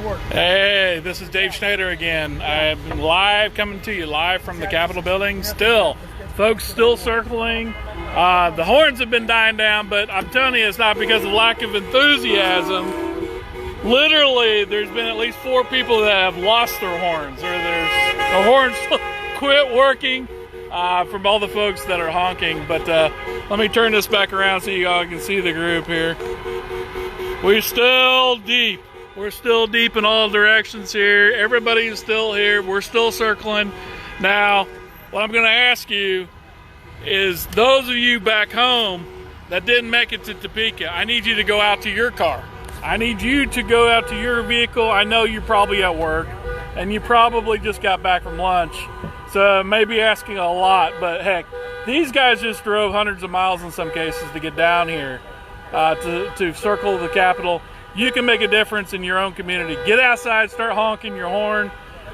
work. Hey, this is Dave Schneider again. I'm live, coming to you live from the Capitol building. Still, folks still circling. The horns have been dying down, but I'm telling you, it's not because of lack of enthusiasm. Literally, there's been at least 4 people that have lost their horns, or the horns quit working from all the folks that are honking. But let me turn this back around so you all can see the group here. We're still deep. We're still deep in all directions here. Everybody's still here. We're still circling. Now, what I'm going to ask you is, those of you back home that didn't make it to Topeka, I need you to go out to your car. I need you to go out to your vehicle. I know you're probably at work, and you probably just got back from lunch, so maybe asking a lot, but heck, these guys just drove hundreds of miles in some cases to get down here to circle the Capitol. You can make a difference in your own community. Get outside, start honking your horn,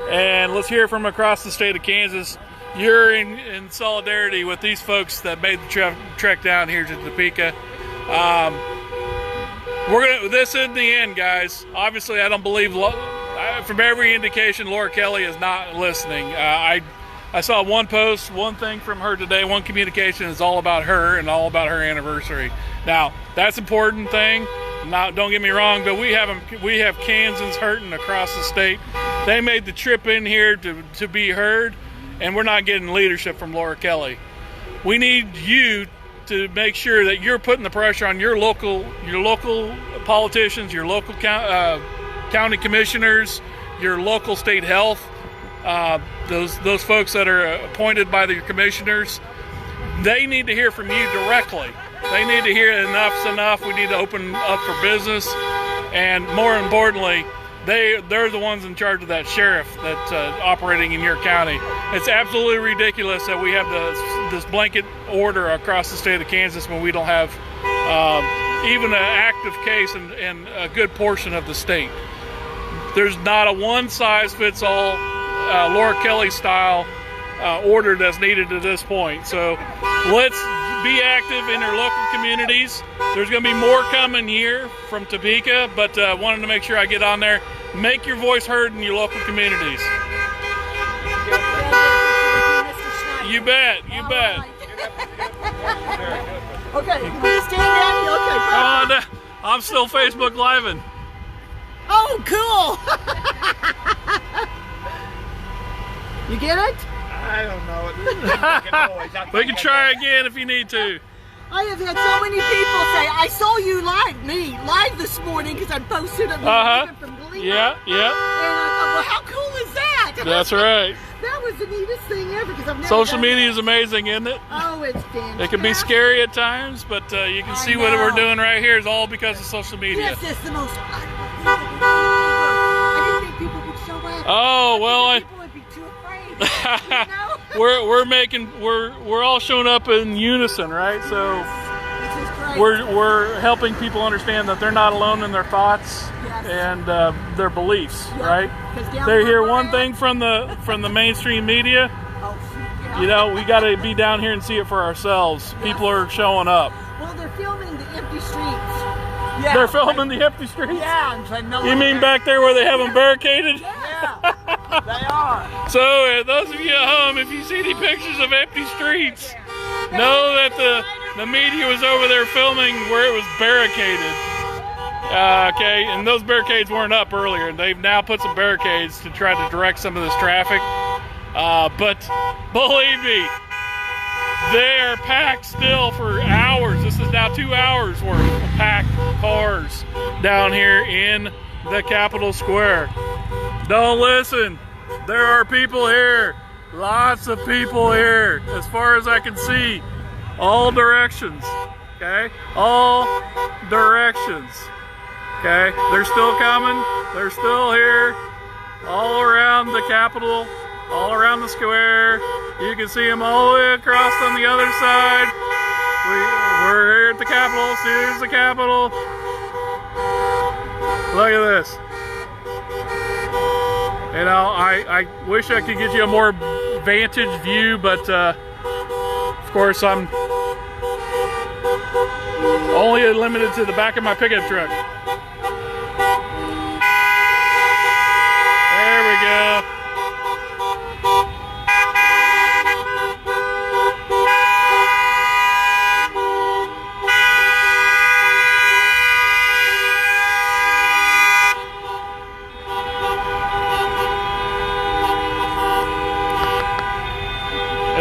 and let's hear from across the state of Kansas. You're in solidarity with these folks that made the trek down here to Topeka. This in the end, guys. Obviously, I don't believe, from every indication, Laura Kelly is not listening. I saw one post, one thing from her today, one communication is all about her and all about her anniversary. Now, that's an important thing. Don't get me wrong, but we have Kansans hurting across the state. They made the trip in here to be heard, and we're not getting leadership from Laura Kelly. We need you to make sure that you're putting the pressure on your local politicians, your local county commissioners, your local state health, those folks that are appointed by your commissioners. They need to hear from you directly. They need to hear enough's enough. We need to open up for business, and more importantly, they're the ones in charge of that sheriff that's operating in your county. It's absolutely ridiculous that we have this blanket order across the state of Kansas when we don't have even an active case in a good portion of the state. There's not a one-size-fits-all Laura Kelly style order that's needed at this point. So let's be active in our local communities. There's going to be more coming here from Topeka, but wanted to make sure I get on there. Make your voice heard in your local communities. You bet, you bet. Okay, stand down. Okay, perfect. I'm still Facebook Living. Oh, cool. You get it? I don't know. We can try again if you need to. I have had so many people say, I saw you live this morning, because I posted a video from Glee. Yeah. And I thought, well, how cool is that? That's right. That was the neatest thing ever, because I've never Social done media that. is amazing, isn't it? Oh, it's fantastic. It can be scary at times, but you can see what we're doing right here is all because of social media. This is the most unbelievable thing ever. I didn't think people would show up. Oh, well, People would be too afraid. You know? we're all showing up in unison, right? So This is great. we're helping people understand that they're not alone in their thoughts and their beliefs, right? They hear one thing from the mainstream media. You know, we got to be down here and see it for ourselves. People are showing up. Well, they're filming the empty streets. Yeah, They're filming the empty streets? Yeah, and say no. You mean back there where they have them barricaded? Yeah, they are. So, those of you at home, if you see any pictures of empty streets, know that the media was over there filming where it was barricaded. Okay, and those barricades weren't up earlier. They've now put some barricades to try to direct some of this traffic. But believe me, they are packed still for hours. This is now 2 hours worth of packed cars down here in the Capitol Square. Don't listen. There are people here. Lots of people here. As far as I can see. All directions. Okay? All directions. Okay? They're still coming. They're still here. All around the Capitol. All around the square. You can see them all the way across on the other side. We're here at the Capitol. Here's the Capitol. Look at this. You know, I wish I could get you a more vantage view, but of course I'm only limited to the back of my pickup truck.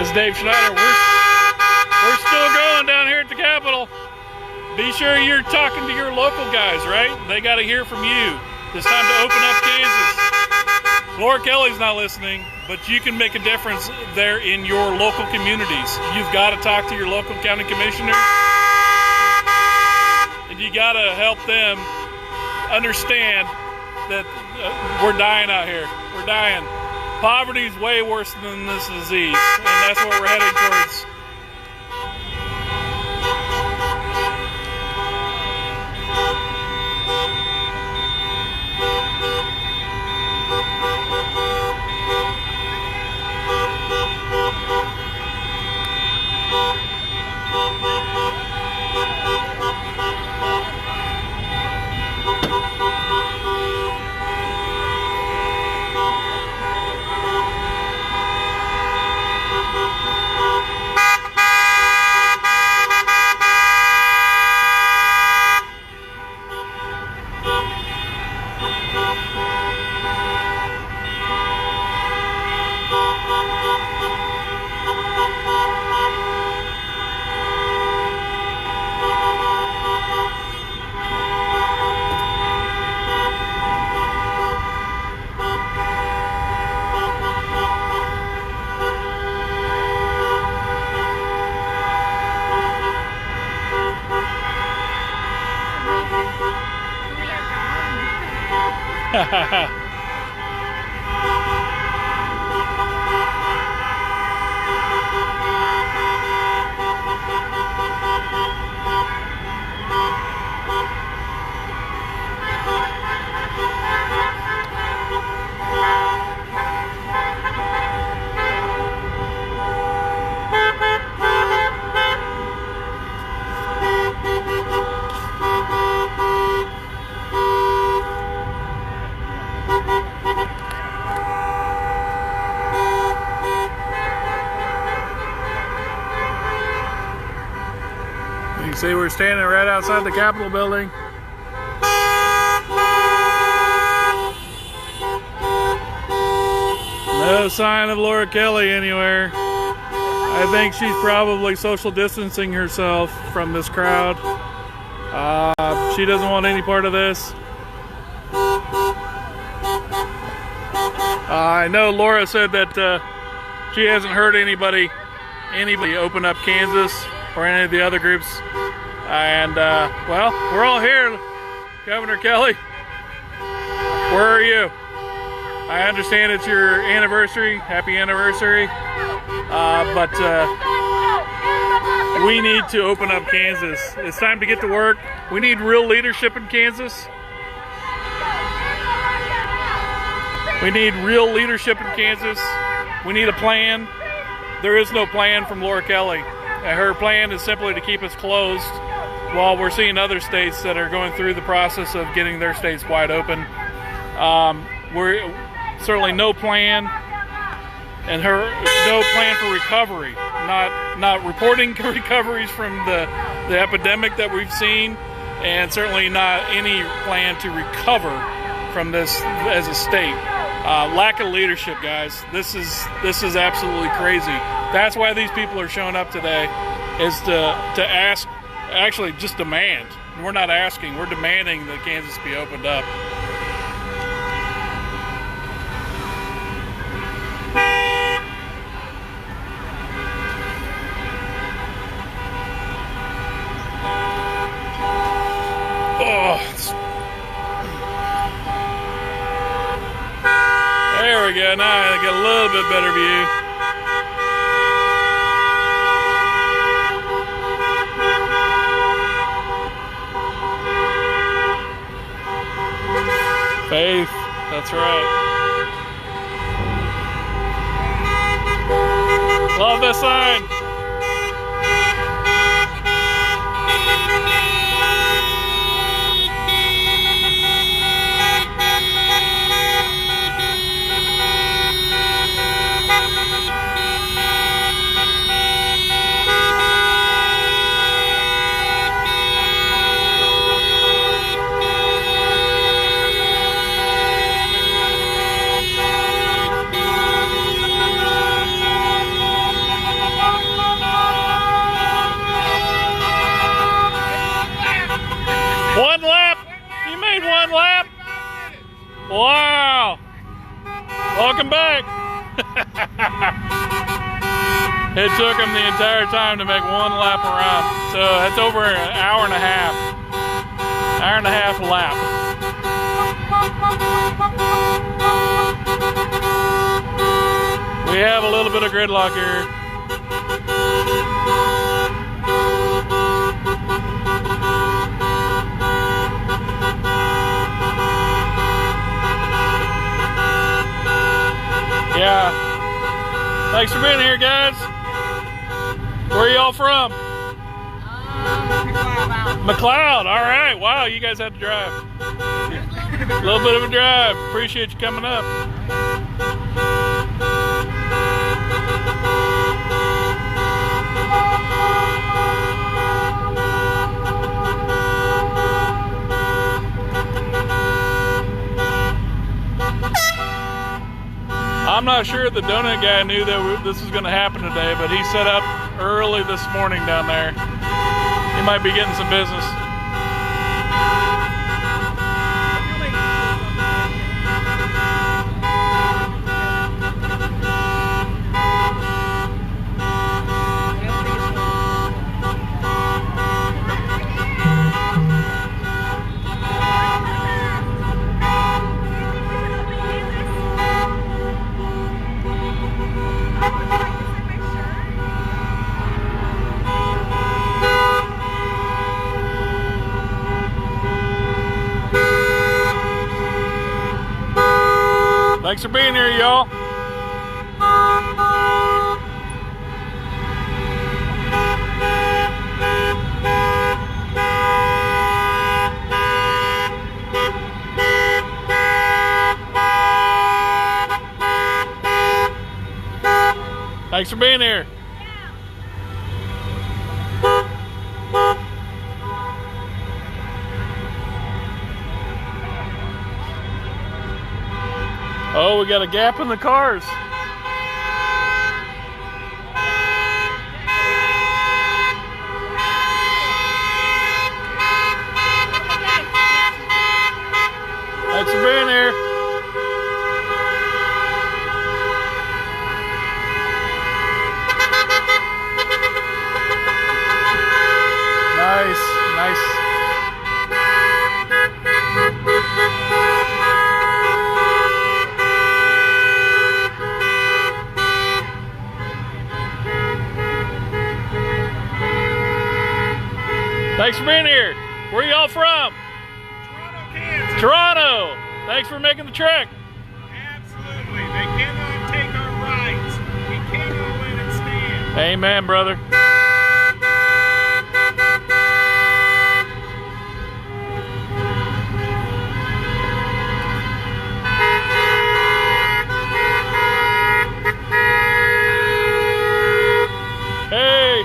This is Dave Schneider. We're still going down here at the Capitol. Be sure you're talking to your local guys, right? They got to hear from you. It's time to open up Kansas. Laura Kelly's not listening, but you can make a difference there in your local communities. You've got to talk to your local county commissioners, and you got to help them understand that we're dying out here. We're dying. Poverty's way worse than this disease, and that's what we're heading towards. You see, we're standing right outside the Capitol building. No sign of Laura Kelly anywhere. I think she's probably social distancing herself from this crowd. She doesn't want any part of this. I know Laura said that she hasn't heard anybody open up Kansas or any of the other groups. And, well, we're all here. Governor Kelly, where are you? I understand it's your anniversary. Happy anniversary. But we need to open up Kansas. It's time to get to work. We need real leadership in Kansas. We need real leadership in Kansas. We need a plan. There is no plan from Laura Kelly. Her plan is simply to keep us closed while we're seeing other states that are going through the process of getting their states wide open. We're certainly no plan, and no plan for recovery. Not reporting recoveries from the epidemic that we've seen, and certainly not any plan to recover from this as a state. Lack of leadership, guys. This is absolutely crazy. That's why these people are showing up today, is to ask, actually just demand. We're not asking, we're demanding that Kansas be opened up. There we go. Now I get a little bit better view. Faith, that's right. Love this sign. Wow. Welcome back. It took him the entire time to make one lap around. So that's over an hour and a half. Hour and a half lap. We have a little bit of gridlock here. Yeah. Thanks for being here, guys. Where are y'all from? McLeod. All right. Wow, you guys had to drive. A little bit of a drive. Appreciate you coming up. I'm not sure the donut guy knew that this was going to happen today, but he set up early this morning down there. He might be getting some business. Thanks for being here, y'all. Thanks for being here. Oh, we got a gap in the cars. Thanks for being here. Nice, nice. Thanks for being here. Where y'all from? Toronto, Kansas. Toronto. Thanks for making the trek. Absolutely. They cannot take our rights. We cannot let it stand. Amen, brother. Hey.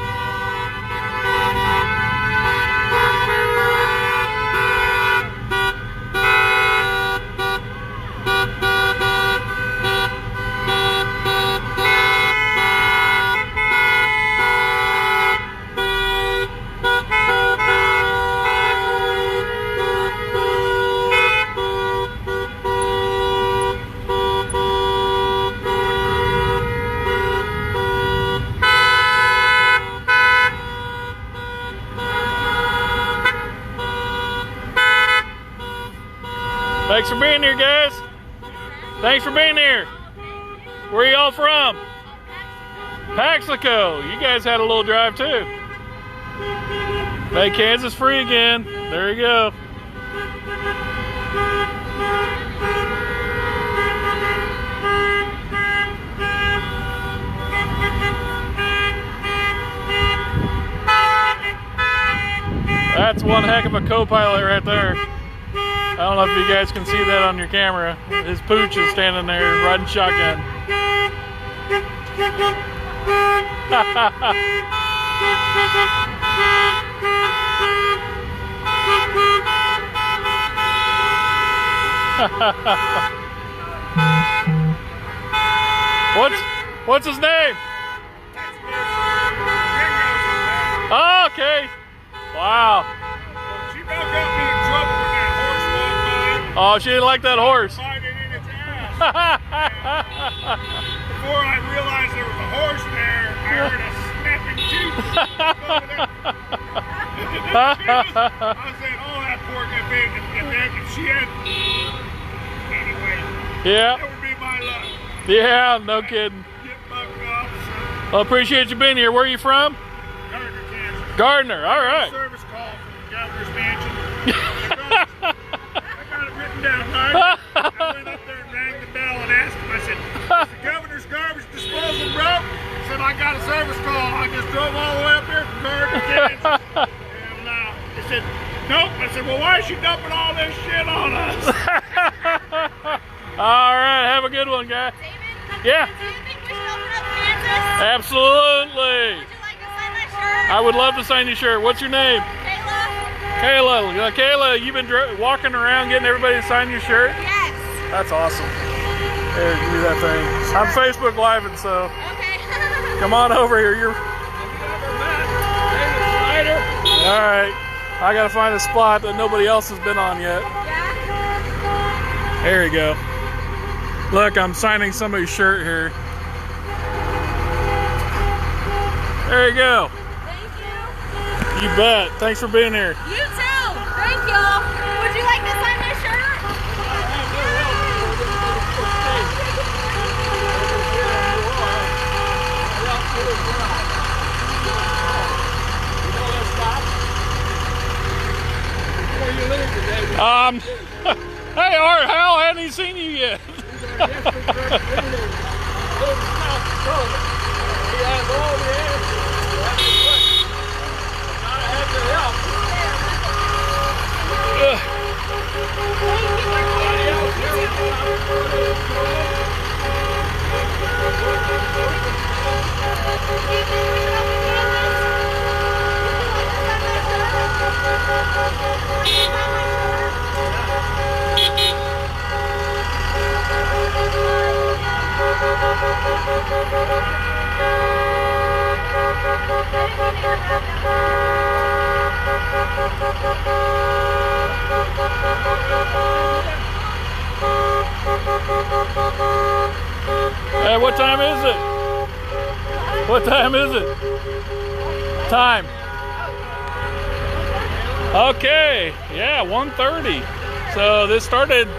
Thanks for being here, guys. Thanks for being here. Where are y'all from? Paxico. You guys had a little drive too. Make Kansas free again. There you go. That's one heck of a co-pilot right there. I don't know if you guys can see that on your camera. His pooch is standing there riding shotgun. What's his name? Oh, okay. Wow. She about got me in trouble when that horse walked by. Oh, she didn't like that horse. Fight Before I realized there was a horse there, I heard a snapping tooth. I said, oh, that poor if she had... Anyway, Yeah. that would be my luck. Yeah, no kidding. Get bucked off, so Well, appreciate you being here. Where are you from? Gardner, Kansas. Gardner. All right. Service call from the governor's mansion. I got it written down, right? I went up there and rang the bell and asked him. I said, "Is the governor's garbage disposal broke?" He said, "I got a service call. I just drove all the way up here from Gardner, Kansas." And he said, "Nope." I said, "Well, why is she dumping all this shit on us?" All right. Have a good one, guy. David, Yeah. do you think we should open up Kansas? Absolutely. Would you like to sign my shirt? I would love to sign your shirt. What's your name? Kayla? Kayla. Kayla, you've been walking around getting everybody to sign your shirt? Yes. That's awesome. Here, give me that thing. I'm Facebook Living, so Okay. come on over here. You're all right. I gotta find a spot that nobody else has been on yet. Yeah. There you go. Look, I'm signing somebody's shirt here. There you go. Thank you. You bet. Thanks for being here. You too. Thank you. Would you like to sign my shirt? Hey Art, Hal, hadn't he seen you yet? Hey, what time is it? What time is it? Time. Okay, yeah, 1:30. So this started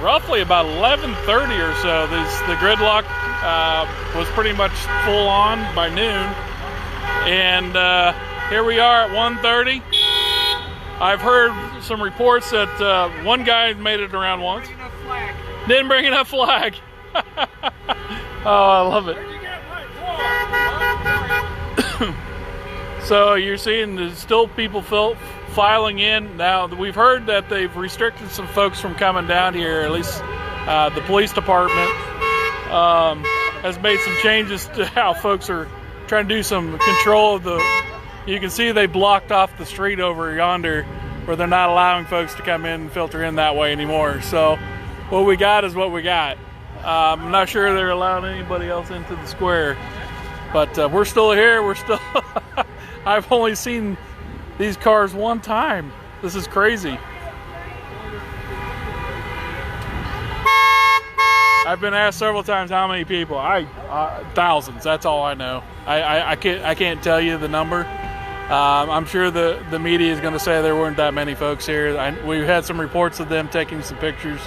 roughly about 11:30 or so. The gridlock was pretty much full on by noon. And here we are at 1:30. I've heard some reports that one guy made it around once. Didn't bring enough flag. Oh, I love it. So you're seeing there's still people filing in. Now, we've heard that they've restricted some folks from coming down here. At least the police department has made some changes to how folks are trying to do some control of the... You can see they blocked off the street over yonder where they're not allowing folks to come in and filter in that way anymore. So what we got is what we got. I'm not sure they're allowing anybody else into the square, but we're still here. We're still... I've only seen these cars one time. This is crazy. I've been asked several times how many people. Thousands. That's all I know. I can't tell you the number. I'm sure the media is going to say there weren't that many folks here. We've had some reports of them taking some pictures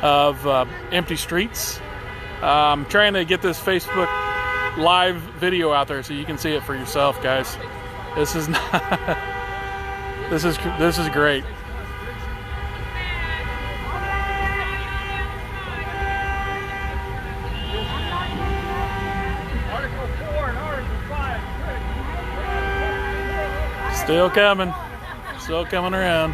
of empty streets. I'm trying to get this Facebook live video out there so you can see it for yourself, guys. This is not. This is great. Article 4 and Article 5. Still coming. Still coming around.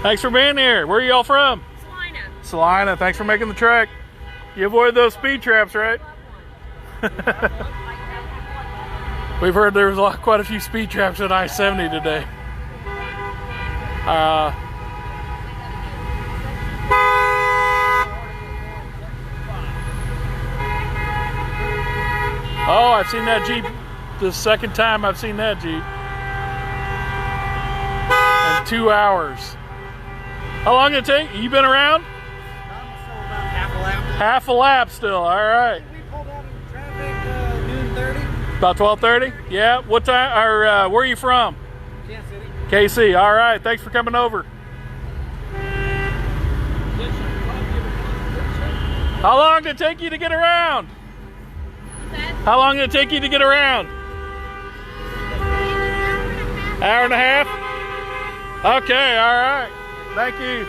Thanks for being here. Where are y'all from? Salina. Salina. Thanks for making the trek. You avoided those speed traps, right? We've heard there was quite a few speed traps at I-70 today. Oh, I've seen that Jeep. The second time I've seen that Jeep. In 2 hours. How long did it take? You been around? Half a lap still. All right. We pulled out of traffic noon 30. About 12:30. Yeah. What time? Or where are you from? Kansas City. KC. All right. Thanks for coming over. How long did it take you to get around? How long did it take you to get around? Hour and a half? Okay, all right. Thank you.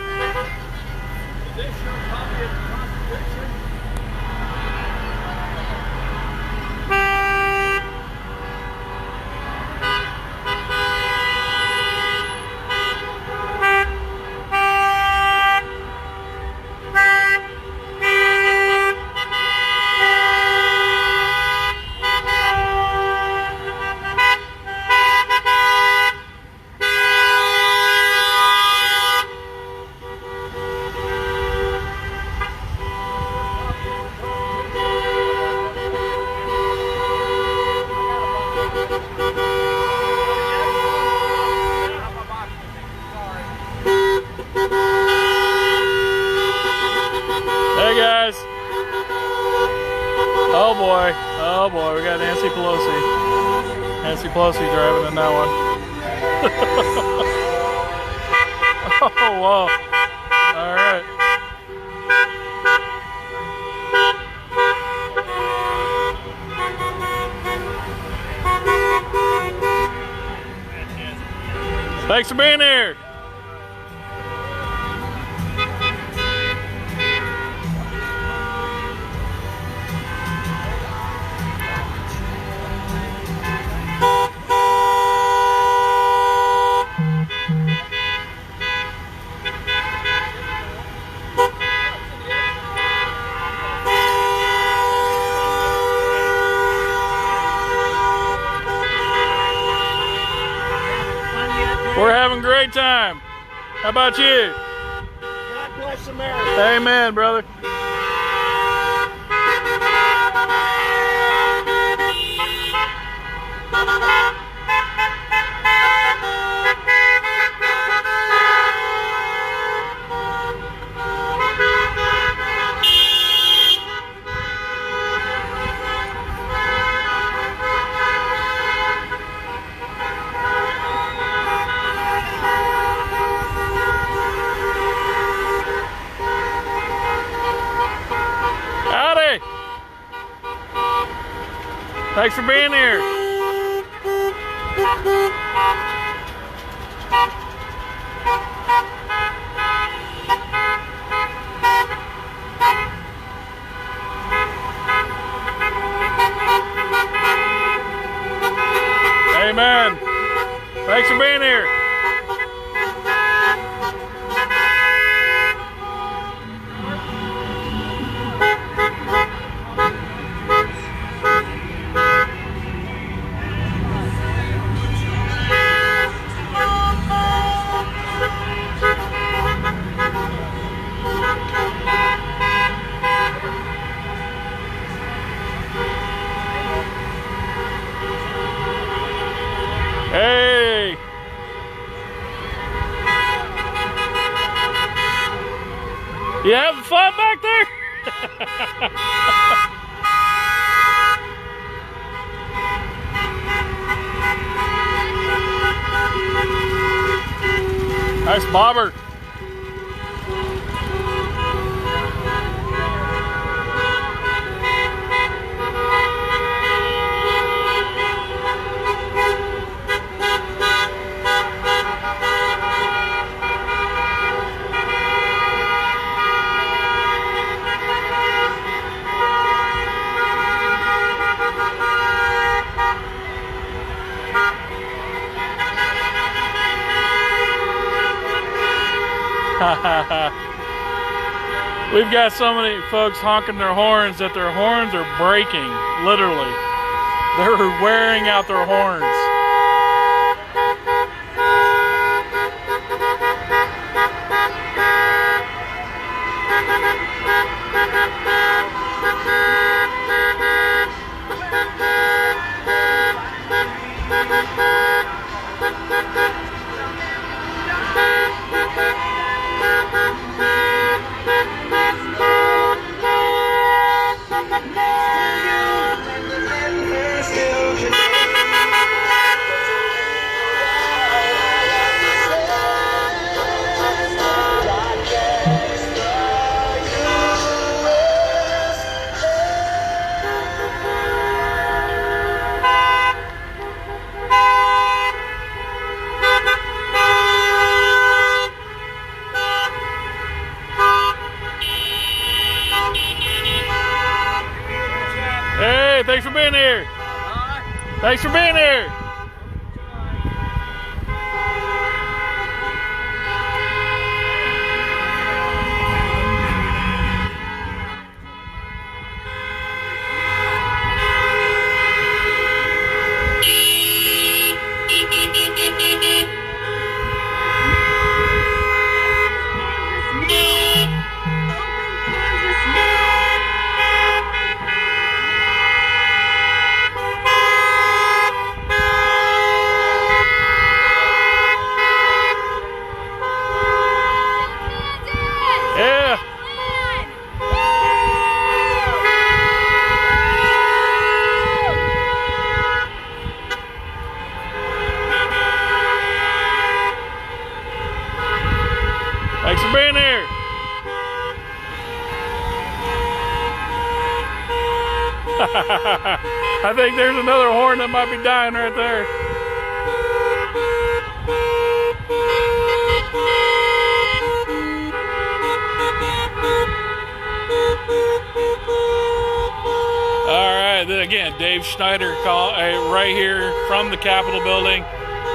Hey guys. Oh boy, we got Nancy Pelosi. Nancy Pelosi driving in that one. Oh wow. All right. Thanks for being here. We're having a great time. How about you? God bless America. Amen, brother. Howdy. Thanks for being here. Amen. Thanks for being here. Hey! You having fun back there? Nice bobber. We've got so many folks honking their horns that their horns are breaking, literally. They're wearing out their horns. Hey, thanks for being here. Thanks for being here. Yeah. Thanks for being here. I think there's another horn that might be dying right there. All right, then again, Dave Schneider right here from the Capitol building.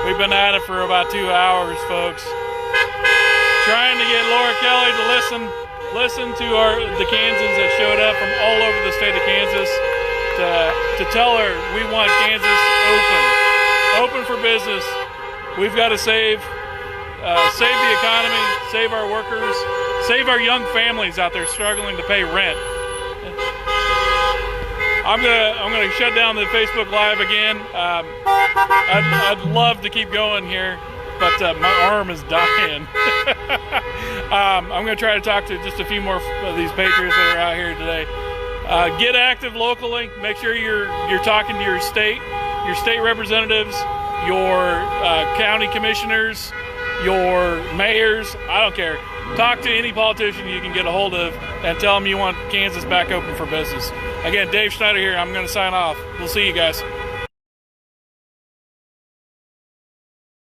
We've been at it for about 2 hours, folks. Trying to get Laura Kelly to listen to the Kansans that showed up from all over the state of Kansas to tell her we want Kansas open for business. We've got to save the economy, save our workers, save our young families out there struggling to pay rent. I'm gonna shut down the Facebook Live again. I'd love to keep going here, but my arm is dying. I'm gonna try to talk to just a few more of these patriots that are out here today. Get active locally. Make sure you're talking to your state representatives, your county commissioners, your mayors. I don't care. Talk to any politician you can get a hold of and tell them you want Kansas back open for business. Again, Dave Schneider here. I'm going to sign off. We'll see you guys.